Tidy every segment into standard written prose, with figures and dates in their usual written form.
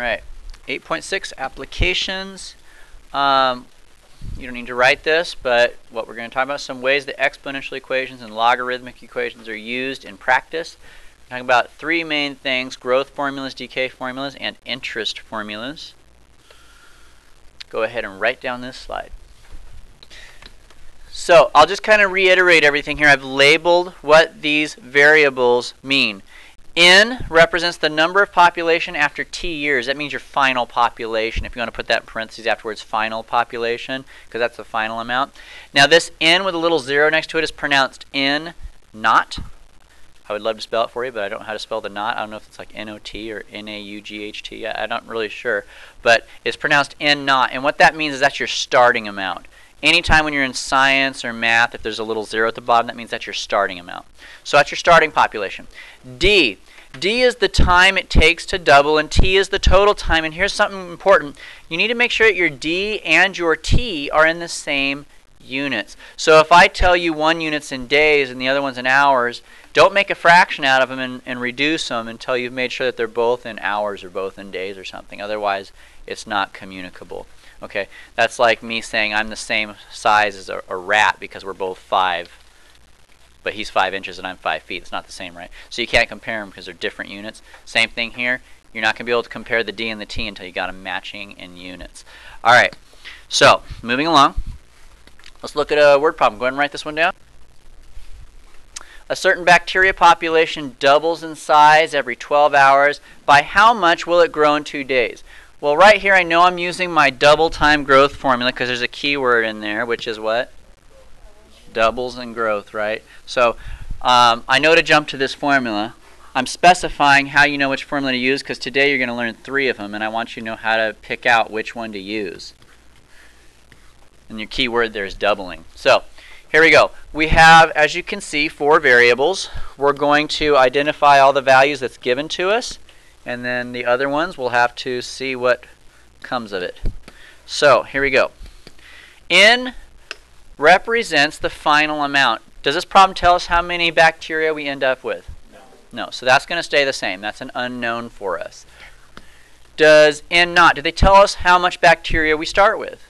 right, 8.6 applications. You don't need to write this, but what we're going to talk about some ways that exponential equations and logarithmic equations are used in practice. We're talking about three main things: growth formulas, decay formulas, and interest formulas. Go ahead and write down this slide. So I'll just kind of reiterate everything here. I've labeled what these variables mean. N represents the number of population after t years. That means your final population. If you want to put that in parentheses afterwards, final population, because that's the final amount. Now this N with a little 0 next to it is pronounced N naught. I would love to spell it for you, but I don't know how to spell the naught. I don't know if it's like N-O-T or N-A-U-G-H-T. I'm not really sure. But it's pronounced N naught. And what that means is that's your starting amount. Anytime when you're in science or math, if there's a little 0 at the bottom, that means that's your starting amount. So that's your starting population. D. D is the time it takes to double, and T is the total time. And here's something important. You need to make sure that your D and your T are in the same units. So if I tell you one unit's in days and the other one's in hours, don't make a fraction out of them and reduce them until you've made sure that they're both in hours or both in days or something. Otherwise, it's not communicable. Okay, that's like me saying I'm the same size as a rat because we're both 5, but he's 5 inches and I'm 5 feet. It's not the same, right? So you can't compare them because they're different units. Same thing here. You're not going to be able to compare the D and the T until you got them matching in units. All right, so moving along. Let's look at a word problem. Go ahead and write this one down. A certain bacteria population doubles in size every 12 hours. By how much will it grow in 2 days? Well, right here I know I'm using my double time growth formula because there's a keyword in there, which is what? Doubles and growth, right? So I know to jump to this formula. I'm specifying how you know which formula to use because today you're going to learn 3 of them, and I want you to know how to pick out which one to use. And your keyword there is doubling. So here we go. We have, as you can see, 4 variables. We're going to identify all the values that's given to us. And then the other ones, we'll have to see what comes of it. So here we go. N represents the final amount. Does this problem tell us how many bacteria we end up with? No. So that's going to stay the same. That's an unknown for us. Does N naught? Do they tell us how much bacteria we start with?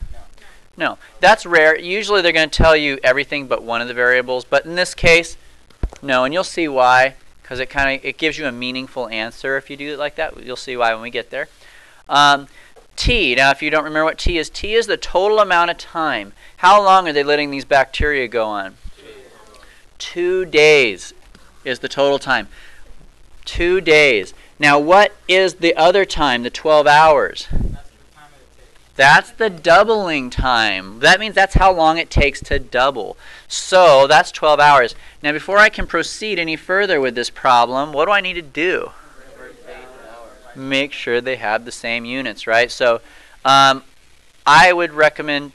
No. That's rare. Usually they're going to tell you everything but one of the variables. But in this case, no. And you'll see why. Because it gives you a meaningful answer if you do it like that. You'll see why when we get there. T, now if you don't remember what T is the total amount of time. How long are they letting these bacteria go on? 2 days is the total time. 2 days. Now what is the other time, the 12 hours? That's the doubling time. That means that's how long it takes to double. So that's 12 hours. Now before I can proceed any further with this problem, what do I need to do? Make sure they have the same units, right? So I would recommend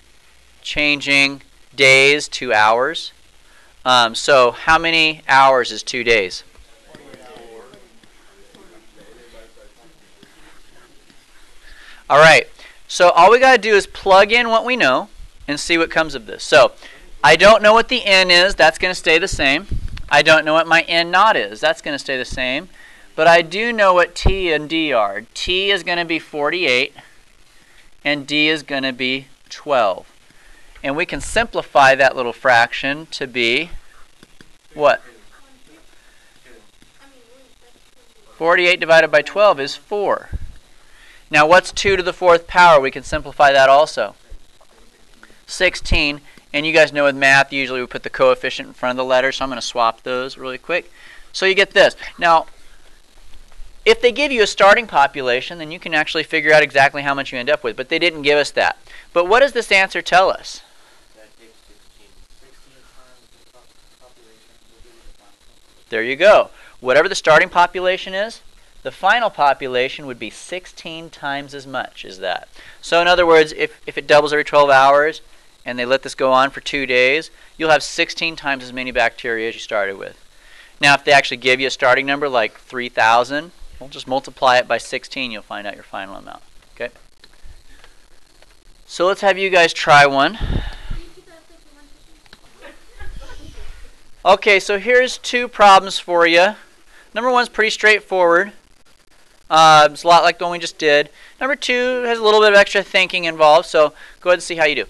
changing days to hours. So how many hours is 2 days? All right. So all we got to do is plug in what we know and see what comes of this. So I don't know what the N is. That's going to stay the same. I don't know what my N naught is. That's going to stay the same. But I do know what T and D are. T is going to be 48 and D is going to be 12. And we can simplify that little fraction to be what? 48 divided by 12 is 4. Now what's 2 to the 4th power? We can simplify that also. 16. And you guys know with math, usually we put the coefficient in front of the letter, so I'm going to swap those really quick. So you get this. Now, if they give you a starting population, then you can actually figure out exactly how much you end up with. But they didn't give us that. But what does this answer tell us? There you go. Whatever the starting population is, the final population would be 16 times as much as that. So in other words, if it doubles every 12 hours and they let this go on for 2 days, you'll have 16 times as many bacteria as you started with. Now if they actually give you a starting number like 3,000, we'll just multiply it by 16, you'll find out your final amount. Okay? So let's have you guys try one. Okay, so here's 2 problems for you. Number 1's pretty straightforward. It's a lot like the one we just did. Number 2 has a little bit of extra thinking involved, so go ahead and see how you do.